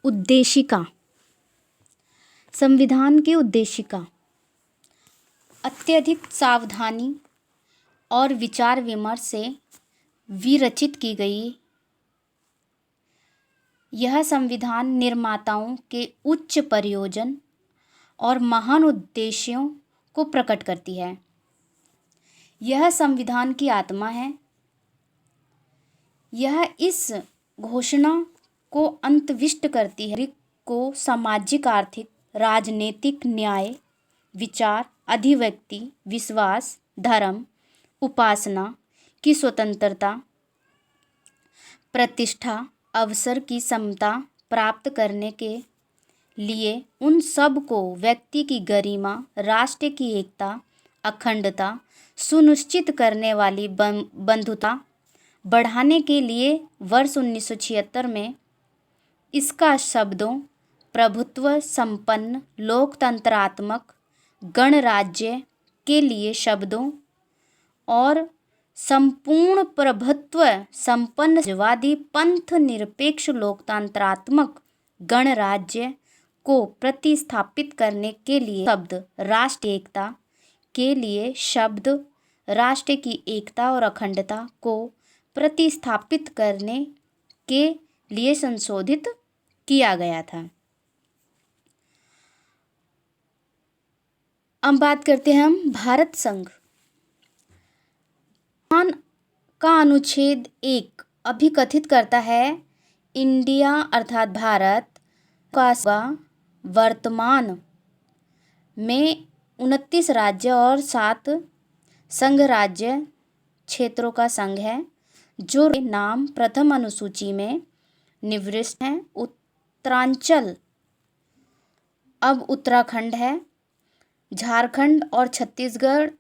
उद्देशिका। संविधान की उद्देशिका अत्यधिक सावधानी और विचार विमर्श से विरचित की गई। यह संविधान निर्माताओं के उच्च प्रयोजन और महान उद्देश्यों को प्रकट करती है। यह संविधान की आत्मा है। यह इस घोषणा को अंतर्विष्ट करती है को सामाजिक, आर्थिक, राजनीतिक, न्याय, विचार, अभिव्यक्ति, विश्वास, धर्म, उपासना की स्वतंत्रता, प्रतिष्ठा, अवसर की समता प्राप्त करने के लिए उन सब को व्यक्ति की गरिमा, राष्ट्र की एकता, अखंडता सुनिश्चित करने वाली बंधुता बढ़ाने के लिए वर्ष 1976 में इसका शब्दों प्रभुत्व संपन्न लोकतंत्रात्मक गणराज्य के लिए शब्दों और संपूर्ण प्रभुत्व संपन्न समाजवादी पंथ निरपेक्ष लोकतंत्रात्मक गणराज्य को प्रतिस्थापित करने के लिए शब्द राष्ट्र एकता के लिए शब्द राष्ट्र की एकता और अखंडता को प्रतिस्थापित करने के लिए संशोधित किया गया था। अब बात करते हैं हम भारत संघ। का अनुच्छेद 1 अभिकथित करता है इंडिया अर्थात भारत का वर्तमान में 29 राज्य और 7 संघ राज्य क्षेत्रों का संघ है, जो नाम प्रथम अनुसूची में निर्दिष्ट हैं। उत्तरांचल अब उत्तराखंड है। झारखंड और छत्तीसगढ़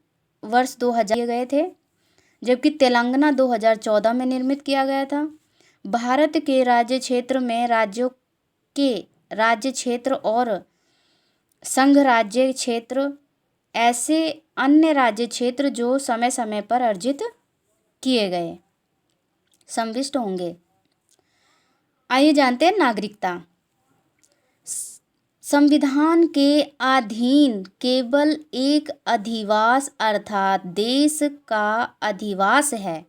वर्ष 2000 किए गए थे, जबकि तेलंगाना 2014 में निर्मित किया गया था। भारत के राज्य क्षेत्र में राज्यों के राज्य क्षेत्र और संघ राज्य क्षेत्र ऐसे अन्य राज्य क्षेत्र जो समय समय पर अर्जित किए गए समाविष्ट होंगे। आइए जानते हैं नागरिकता। संविधान के अधीन केवल एक अधिवास अर्थात देश का अधिवास है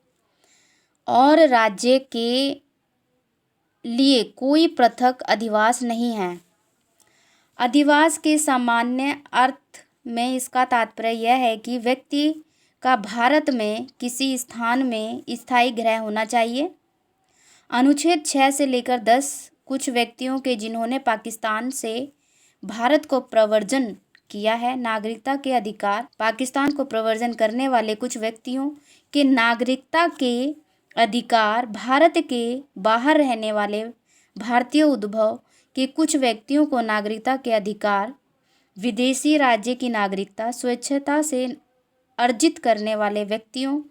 और राज्य के लिए कोई पृथक अधिवास नहीं है। अधिवास के सामान्य अर्थ में इसका तात्पर्य यह है कि व्यक्ति का भारत में किसी स्थान में स्थायी गृह होना चाहिए। अनुच्छेद 6 से लेकर 10 कुछ व्यक्तियों के जिन्होंने पाकिस्तान से भारत को प्रव्रजन किया है। नागरिकता के अधिकार पाकिस्तान को प्रव्रजन करने वाले कुछ व्यक्तियों के नागरिकता के अधिकार भारत के बाहर रहने वाले भारतीय उद्भव के कुछ व्यक्तियों को नागरिकता के अधिकार विदेशी राज्य की नागरिकता स्वेच्छा से अर्जित करने वाले व्यक्तियों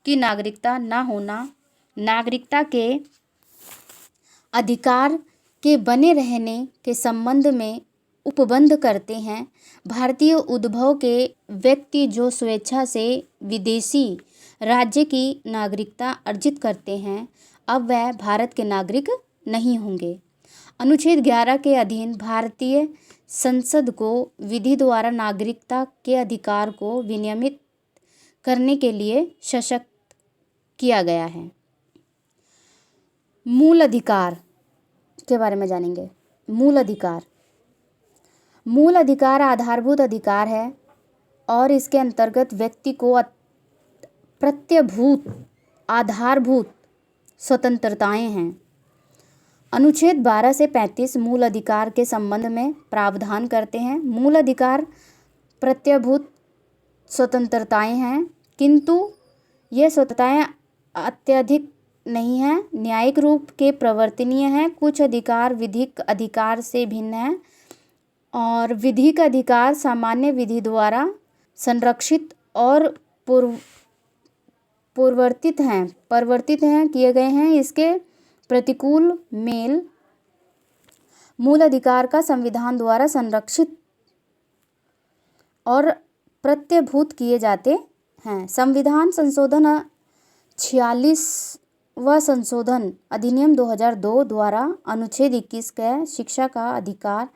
की नागरिकता न होना, नागरिकता के अधिकार के बने रहने के संबंध में उपबंध करते हैं। भारतीय उद्भव के व्यक्ति जो स्वेच्छा से विदेशी राज्य की नागरिकता अर्जित करते हैं, अब वह भारत के नागरिक नहीं होंगे। अनुच्छेद 11 के अधीन भारतीय संसद को विधि द्वारा नागरिकता के अधिकार को विनियमित करने के लिए सशक्त किया गया है। मूल अधिकार के बारे में जानेंगे। मूल अधिकार आधारभूत अधिकार है और इसके अंतर्गत व्यक्ति को प्रत्यभूत आधारभूत स्वतंत्रताएं हैं। अनुच्छेद 12 से 35 मूल अधिकार के संबंध में प्रावधान करते हैं। मूल अधिकार प्रत्यभूत स्वतंत्रताएं हैं, किंतु ये स्वतंत्रताएं अत्यधिक नहीं हैं, न्यायिक रूप के प्रवर्तनीय हैं। कुछ अधिकार विधिक अधिकार से भिन्न हैं और विधिक अधिकार सामान्य विधि द्वारा संरक्षित और परिवर्तित हैं किए गए हैं। इसके प्रतिकूल मेल मूल अधिकार का संविधान द्वारा संरक्षित और प्रत्यभूत किए जाते हैं। संविधान संशोधन 46 व संशोधन अधिनियम 2002 द्वारा अनुच्छेद 21 के शिक्षा का अधिकार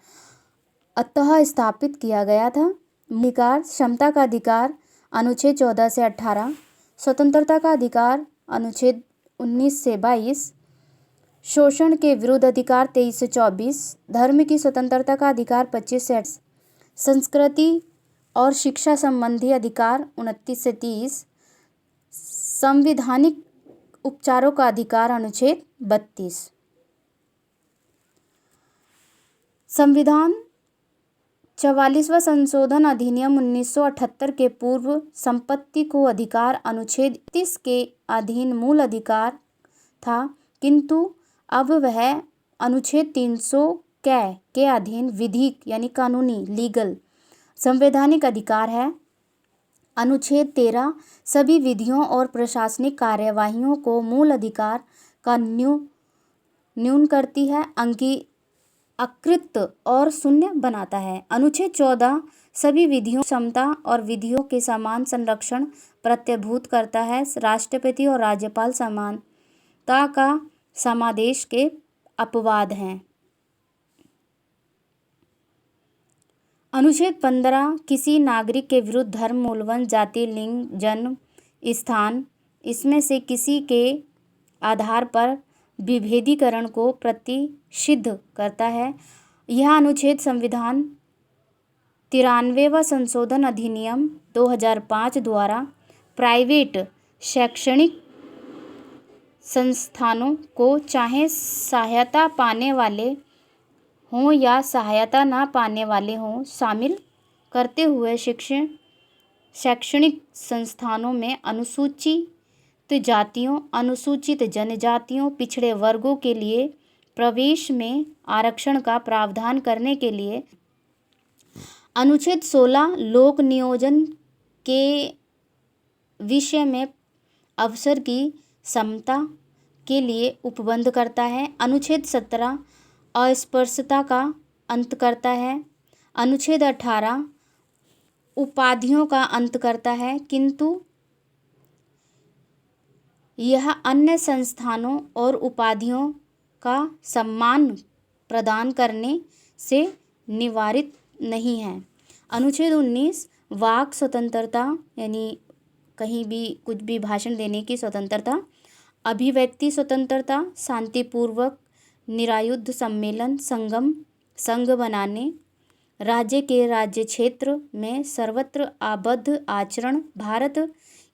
अतः स्थापित किया गया था। अधिकार क्षमता का अधिकार अनुच्छेद 14 से 18, स्वतंत्रता का अधिकार अनुच्छेद 19 से 22, शोषण के विरुद्ध अधिकार 23 से 24, धर्म की स्वतंत्रता का अधिकार 25 से 28, संस्कृति और शिक्षा संबंधी अधिकार 29 से 30, संवैधानिक उपचारों का अधिकार अनुच्छेद 32। संविधान 44वां संशोधन अधिनियम 1978 के पूर्व संपत्ति को अधिकार अनुच्छेद 30 के अधीन मूल अधिकार था, किंतु अब वह अनुच्छेद 300 के अधीन विधिक यानी कानूनी लीगल संवैधानिक अधिकार है। अनुच्छेद 13 सभी विधियों और प्रशासनिक कार्यवाहियों को मूल अधिकार का न्यून करती है, अंगीकृत और शून्य बनाता है। अनुच्छेद 14 सभी विधियों क्षमता और विधियों के समान संरक्षण प्रत्यभूत करता है। राष्ट्रपति और राज्यपाल समानता का समादेश के अपवाद हैं। अनुच्छेद 15 किसी नागरिक के विरुद्ध धर्म, मूलवंश, जाति, लिंग, जन्म स्थान इसमें से किसी के आधार पर विभेदीकरण को प्रतिषिद्ध करता है। यह अनुच्छेद संविधान 93वां संशोधन अधिनियम 2005 द्वारा प्राइवेट शैक्षणिक संस्थानों को चाहे सहायता पाने वाले हों या सहायता न पाने वाले हों शामिल करते हुए शैक्षणिक संस्थानों में अनुसूचित जातियों, अनुसूचित जनजातियों, पिछड़े वर्गों के लिए प्रवेश में आरक्षण का प्रावधान करने के लिए अनुच्छेद 16 लोक नियोजन के विषय में अवसर की समता के लिए उपबंध करता है। अनुच्छेद 17 अस्पृश्यता का अंत करता है। अनुच्छेद 18 उपाधियों का अंत करता है, किंतु यह अन्य संस्थानों और उपाधियों का सम्मान प्रदान करने से निवारित नहीं है। अनुच्छेद 19 वाक स्वतंत्रता यानी कहीं भी कुछ भी भाषण देने की स्वतंत्रता, अभिव्यक्ति स्वतंत्रता, शांतिपूर्वक निरायुध सम्मेलन, संघ बनाने, राज्य के राज्य क्षेत्र में सर्वत्र आबद्ध आचरण, भारत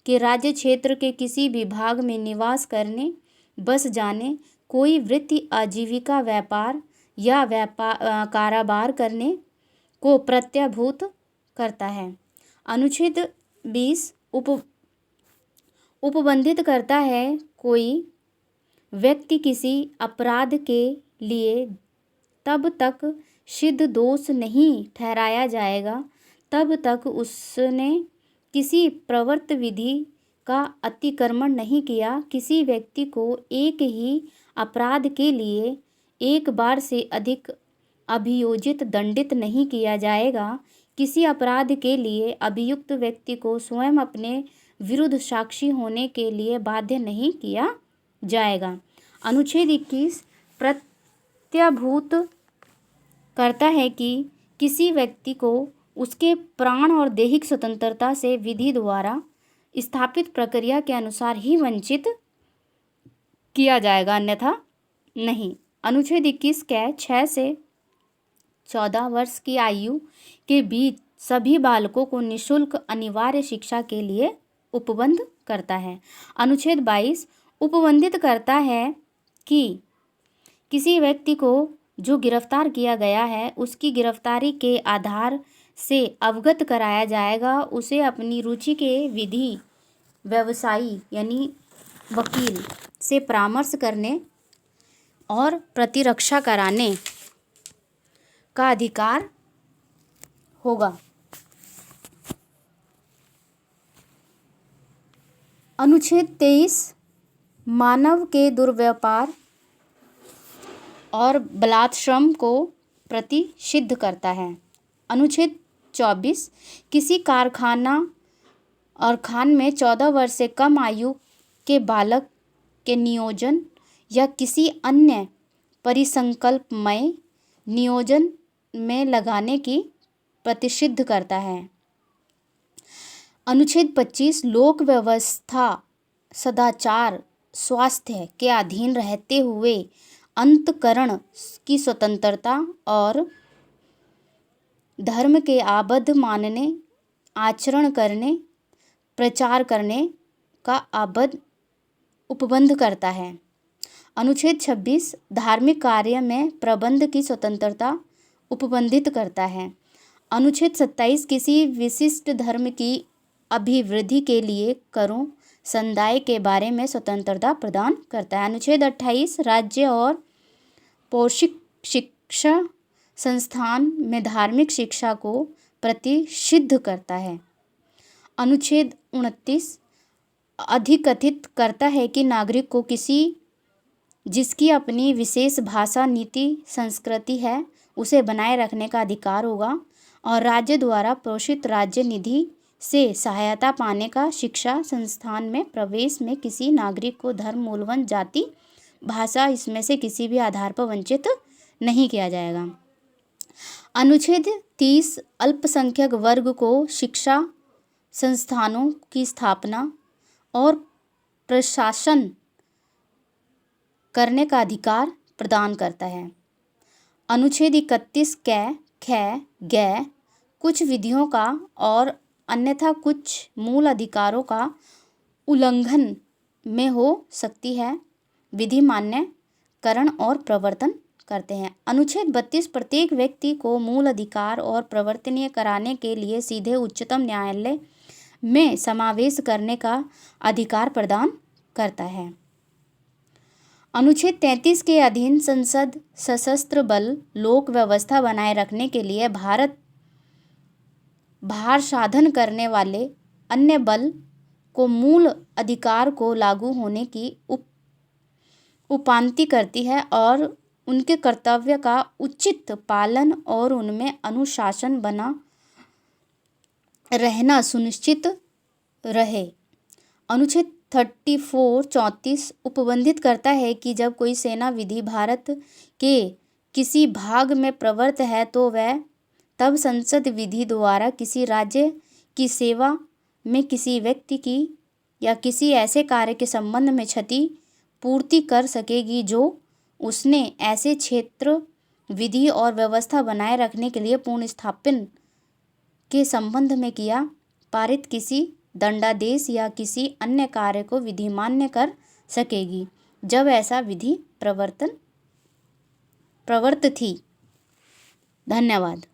के राज्य क्षेत्र के किसी भी भाग में निवास करने, बस जाने, कोई वृत्ति, आजीविका, व्यापार या कारोबार करने को प्रत्यभूत करता है। अनुच्छेद 20 उपबंधित करता है कोई व्यक्ति किसी अपराध के लिए तब तक सिद्ध दोष नहीं ठहराया जाएगा तब तक उसने किसी प्रवर्त विधि का अतिक्रमण नहीं किया। किसी व्यक्ति को एक ही अपराध के लिए एक बार से अधिक अभियोजित दंडित नहीं किया जाएगा। किसी अपराध के लिए अभियुक्त व्यक्ति को स्वयं अपने विरुद्ध साक्षी होने के लिए बाध्य नहीं किया जाएगा। अनुच्छेद 21 प्रत्यभूत करता है कि किसी व्यक्ति को उसके प्राण और दैहिक स्वतंत्रता से विधि द्वारा स्थापित प्रक्रिया के अनुसार ही वंचित किया जाएगा, अन्यथा नहीं। अनुच्छेद 21 के 6 से 14 वर्ष की आयु के बीच सभी बालकों को निःशुल्क अनिवार्य शिक्षा के लिए उपबंध करता है। अनुच्छेद 22 उपबंधित करता है कि किसी व्यक्ति को जो गिरफ्तार किया गया है उसकी गिरफ्तारी के आधार से अवगत कराया जाएगा। उसे अपनी रुचि के विधि व्यवसायी यानी वकील से परामर्श करने और प्रतिरक्षा कराने का अधिकार होगा। अनुच्छेद 23 मानव के दुर्व्यापार और बलात्श्रम को प्रतिषिद्ध करता है। अनुच्छेद 24 किसी कारखाना और खान में 14 वर्ष से कम आयु के बालक के नियोजन या किसी अन्य परिसंकल्पमय नियोजन में लगाने की प्रतिषिद्ध करता है। अनुच्छेद 25 लोक व्यवस्था सदाचार स्वास्थ्य के अधीन रहते हुए अंतःकरण की स्वतंत्रता और धर्म के आबद्ध मानने, आचरण करने, प्रचार करने का आबद्ध उपबंध करता है। अनुच्छेद 26 धार्मिक कार्य में प्रबंध की स्वतंत्रता उपबंधित करता है। अनुच्छेद 27 किसी विशिष्ट धर्म की अभिवृद्धि के लिए करों संदाय के बारे में स्वतंत्रता प्रदान करता है। अनुच्छेद 28 राज्य और पौष्टिक शिक्षा संस्थान में धार्मिक शिक्षा को प्रतिषिद्ध करता है। अनुच्छेद 29 अधिकथित करता है कि नागरिक को जिसकी अपनी विशेष भाषा, नीति, संस्कृति है उसे बनाए रखने का अधिकार होगा और राज्य द्वारा पोषित राज्य निधि से सहायता पाने का शिक्षा संस्थान में प्रवेश में किसी नागरिक को धर्म, मूलवंश, जाति, भाषा इसमें से किसी भी आधार पर वंचित नहीं किया जाएगा। अनुच्छेद 30 अल्पसंख्यक वर्ग को शिक्षा संस्थानों की स्थापना और प्रशासन करने का अधिकार प्रदान करता है। अनुच्छेद 31 कै कुछ विधियों का और अन्यथा कुछ मूल अधिकारों का उल्लंघन में हो सकती है विधि मान्यकरण और प्रवर्तन करते हैं। अनुच्छेद 32 प्रत्येक व्यक्ति को मूल अधिकार और प्रवर्तनीय कराने के लिए सीधे उच्चतम न्यायालय में समावेश करने का अधिकार प्रदान करता है। अनुच्छेद 33 के अधीन संसद सशस्त्र बल लोक व्यवस्था बनाए रखने के लिए भार साधन करने वाले अन्य बल को मूल अधिकार को लागू होने की उपांति करती है और उनके कर्तव्य का उचित पालन और उनमें अनुशासन बना रहना सुनिश्चित रहे। अनुच्छेद 34 उपबंधित करता है कि जब कोई सेना विधि भारत के किसी भाग में प्रवृत्त है तो वह तब संसद विधि द्वारा किसी राज्य की सेवा में किसी व्यक्ति की या किसी ऐसे कार्य के संबंध में क्षति पूर्ति कर सकेगी जो उसने ऐसे क्षेत्र, विधि और व्यवस्था बनाए रखने के लिए पूर्ण स्थापन के संबंध में किया पारित किसी दंडादेश या किसी अन्य कार्य को विधिमान्य कर सकेगी जब ऐसा विधि प्रवर्त थी। धन्यवाद।